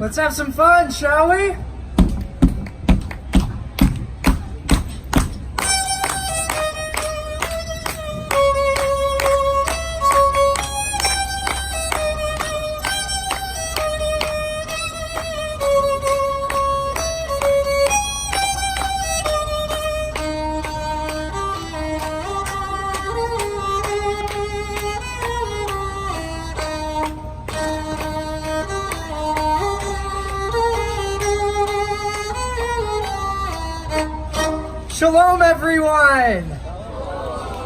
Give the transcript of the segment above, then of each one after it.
Let's have some fun, shall we? Shalom, everyone!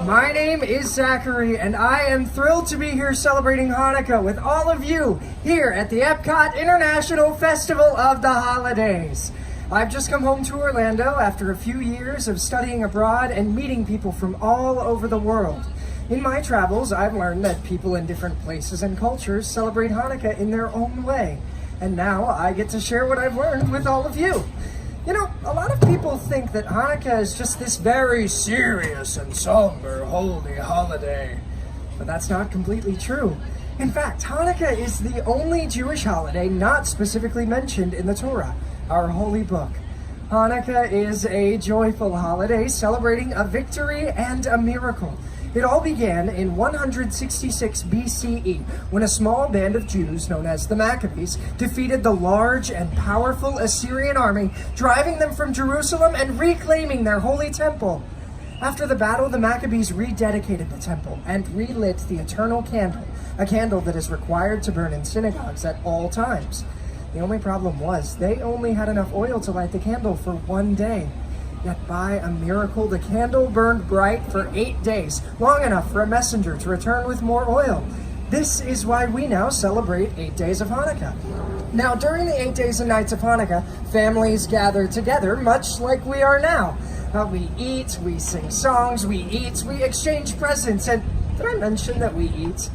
My name is Zachary, and I am thrilled to be here celebrating Hanukkah with all of you here at the Epcot International Festival of the Holidays. I've just come home to Orlando after a few years of studying abroad and meeting people from all over the world. In my travels, I've learned that people in different places and cultures celebrate Hanukkah in their own way. And now I get to share what I've learned with all of you. You know, a lot of people think that Hanukkah is just this very serious and somber holy holiday. But that's not completely true. In fact, Hanukkah is the only Jewish holiday not specifically mentioned in the Torah, our holy book. Hanukkah is a joyful holiday celebrating a victory and a miracle. It all began in 166 BCE when a small band of Jews known as the Maccabees defeated the large and powerful Assyrian army, driving them from Jerusalem and reclaiming their holy temple. After the battle, the Maccabees rededicated the temple and relit the eternal candle, a candle that is required to burn in synagogues at all times. The only problem was they only had enough oil to light the candle for one day. Yet by a miracle, the candle burned bright for 8 days, long enough for a messenger to return with more oil. This is why we now celebrate 8 days of Hanukkah. Now, during the 8 days and nights of Hanukkah, families gather together, much like we are now. We eat, we sing songs, we eat, we exchange presents, and did I mention that we eat?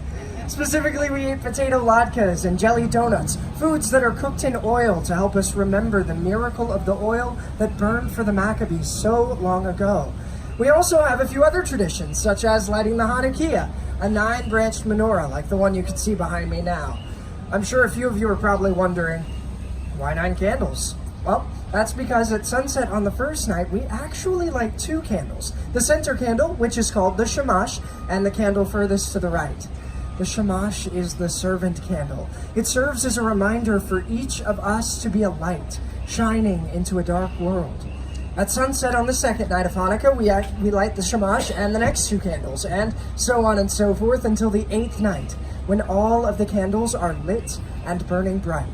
Specifically, we eat potato latkes and jelly donuts, foods that are cooked in oil to help us remember the miracle of the oil that burned for the Maccabees so long ago. We also have a few other traditions, such as lighting the Hanukkah, a 9-branched menorah like the one you can see behind me now. I'm sure a few of you are probably wondering, why 9 candles? Well, that's because at sunset on the first night, we actually light 2 candles. The center candle, which is called the shamash, and the candle furthest to the right. The shamash is the servant candle. It serves as a reminder for each of us to be a light, shining into a dark world. At sunset on the second night of Hanukkah, we light the shamash and the next 2 candles, and so on and so forth until the 8th night, when all of the candles are lit and burning bright.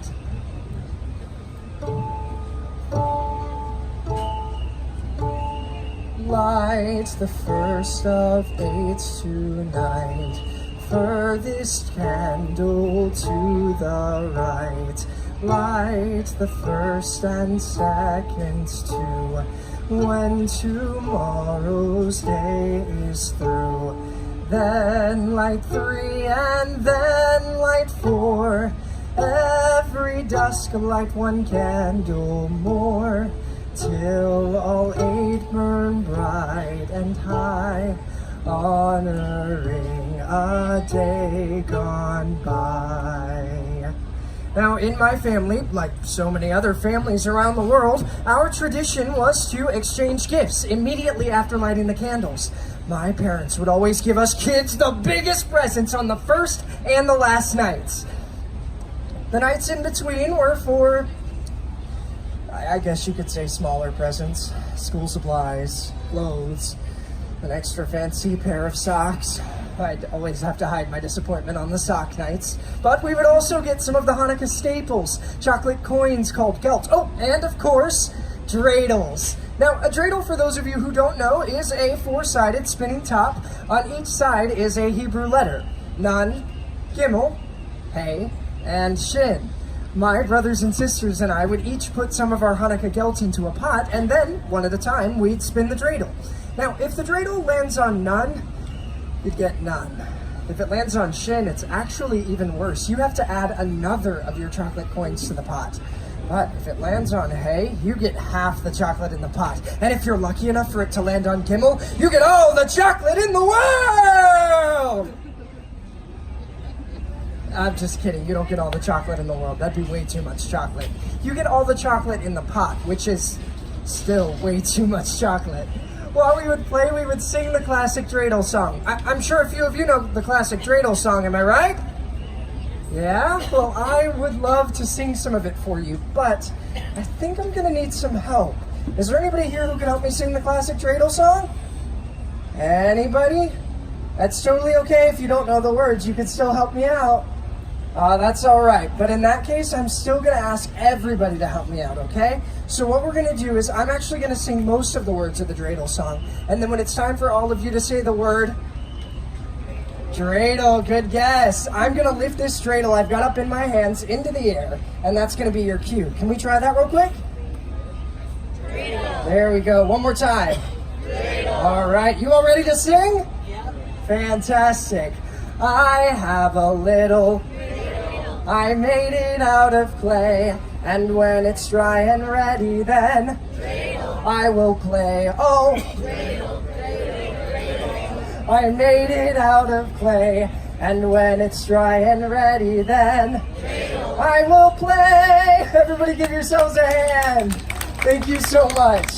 Light the first of 8 tonight, furthest candle to the right. Light the first and second too, when tomorrow's day is through. Then light 3 and then light 4. Every dusk light 1 candle more, till all 8 burn bright and high, honoring a day gone by. Now, in my family, like so many other families around the world, our tradition was to exchange gifts immediately after lighting the candles. My parents would always give us kids the biggest presents on the first and the last nights. The nights in between were for, I guess you could say, smaller presents, school supplies, clothes, an extra fancy pair of socks. I'd always have to hide my disappointment on the sock nights. But we would also get some of the Hanukkah staples, chocolate coins called gelt. Oh, and of course, dreidels. Now, a dreidel, for those of you who don't know, is a 4-sided spinning top. On each side is a Hebrew letter: Nun, Gimel, Hey, and Shin. My brothers and sisters and I would each put some of our Hanukkah gelt into a pot, and then, one at a time, we'd spin the dreidel. Now, if the dreidel lands on Nun, you'd get none. If it lands on Shin, it's actually even worse. You have to add another of your chocolate coins to the pot. But if it lands on Hay, you get half the chocolate in the pot. And if you're lucky enough for it to land on Gimel, you get all the chocolate in the world! I'm just kidding. You don't get all the chocolate in the world. That'd be way too much chocolate. You get all the chocolate in the pot, which is still way too much chocolate. While we would play, we would sing the classic dreidel song. I'm sure a few of you know the classic dreidel song, am I right? Yeah? Well, I would love to sing some of it for you, but I think I'm gonna need some help. Is there anybody here who can help me sing the classic dreidel song? Anybody? That's totally okay if you don't know the words. You can still help me out. That's all right. But in that case, I'm still going to ask everybody to help me out, okay? So what we're going to do is I'm actually going to sing most of the words of the dreidel song. And then when it's time for all of you to say the word dreidel, good guess. I'm going to lift this dreidel I've got up in my hands into the air, and that's going to be your cue. Can we try that real quick? Dreidel. There we go. One more time. Dreidel. All right. You all ready to sing? Fantastic. I have a little dreidel. I made it out of clay, and when it's dry and ready, then dreidel. I will play. Oh, dreidel, dreidel, dreidel. I made it out of clay, and when it's dry and ready, then dreidel. I will play. Everybody give yourselves a hand. Thank you so much.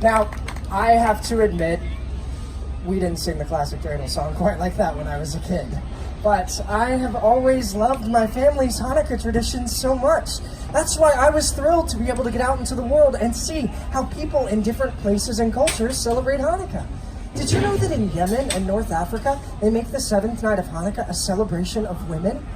Now, I have to admit, we didn't sing the classic dreidel song quite like that when I was a kid. But I have always loved my family's Hanukkah traditions so much. That's why I was thrilled to be able to get out into the world and see how people in different places and cultures celebrate Hanukkah. Did you know that in Yemen and North Africa, they make the seventh night of Hanukkah a celebration of women?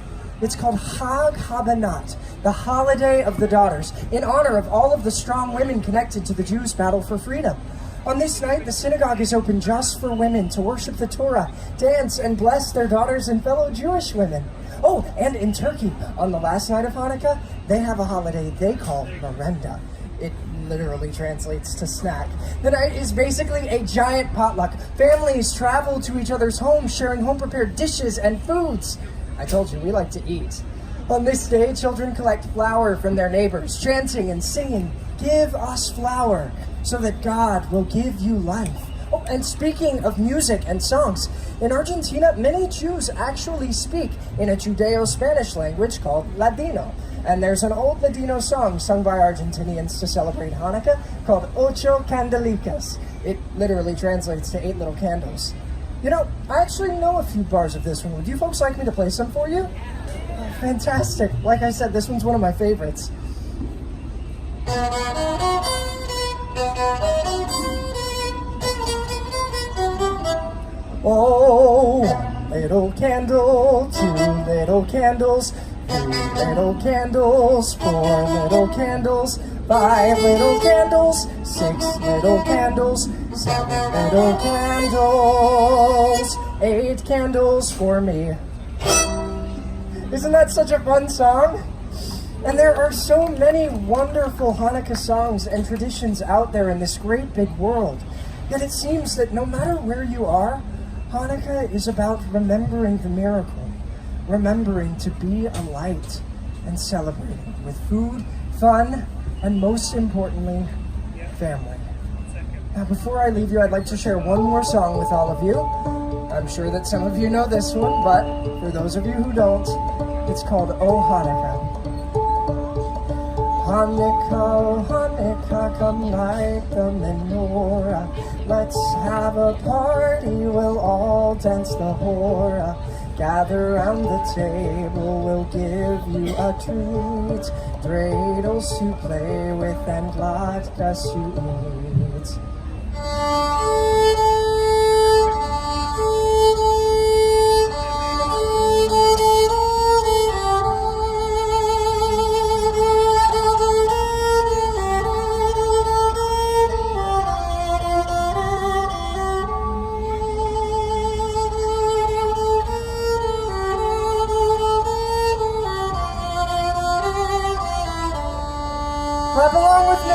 It's called Hag HaBanat, the holiday of the daughters, in honor of all of the strong women connected to the Jews' battle for freedom. On this night, the synagogue is open just for women to worship the Torah, dance, and bless their daughters and fellow Jewish women. Oh, and in Turkey, on the last night of Hanukkah, they have a holiday they call merenda. It literally translates to snack. The night is basically a giant potluck. Families travel to each other's homes, sharing home-prepared dishes and foods. I told you, we like to eat. On this day, children collect flour from their neighbors, chanting and singing, "Give us flour, so that God will give you life." Oh, and speaking of music and songs, in Argentina, many Jews actually speak in a Judeo-Spanish language called Ladino. And there's an old Ladino song sung by Argentinians to celebrate Hanukkah called Ocho Candelicas. It literally translates to 8 little candles. You know, I actually know a few bars of this one. Would you folks like me to play some for you? Oh, fantastic. Like I said, this one's one of my favorites. Oh, one little candle, 2 little candles, 3 little candles, 4 little candles, 5 little candles, 6 little candles, 7 little candles, 8 candles for me. Isn't that such a fun song? And there are so many wonderful Hanukkah songs and traditions out there in this great big world. Yet it seems that no matter where you are, Hanukkah is about remembering the miracle, remembering to be a light, and celebrating with food, fun, and most importantly, family. Now, before I leave you, I'd like to share one more song with all of you. I'm sure that some of you know this one, but for those of you who don't, it's called Oh Hanukkah. Hanukkah, oh Hanukkah, come light the menorah. Let's have a party, we'll all dance the hora. Gather round the table, we'll give you a treat. Dreidels to play with and latkes to eat. Clap along with me.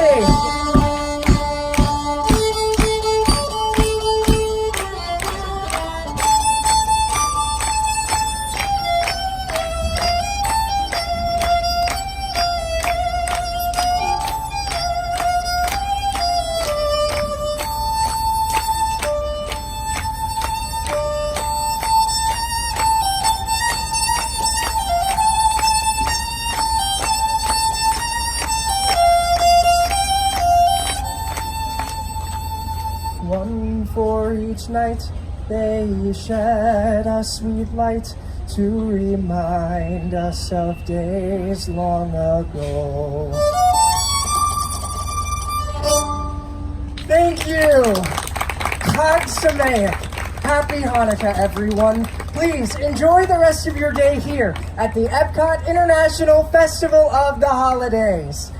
each night they shed a sweet light to remind us of days long ago. Thank you! Chag Sameach! Happy Hanukkah, everyone! Please enjoy the rest of your day here at the Epcot International Festival of the Holidays.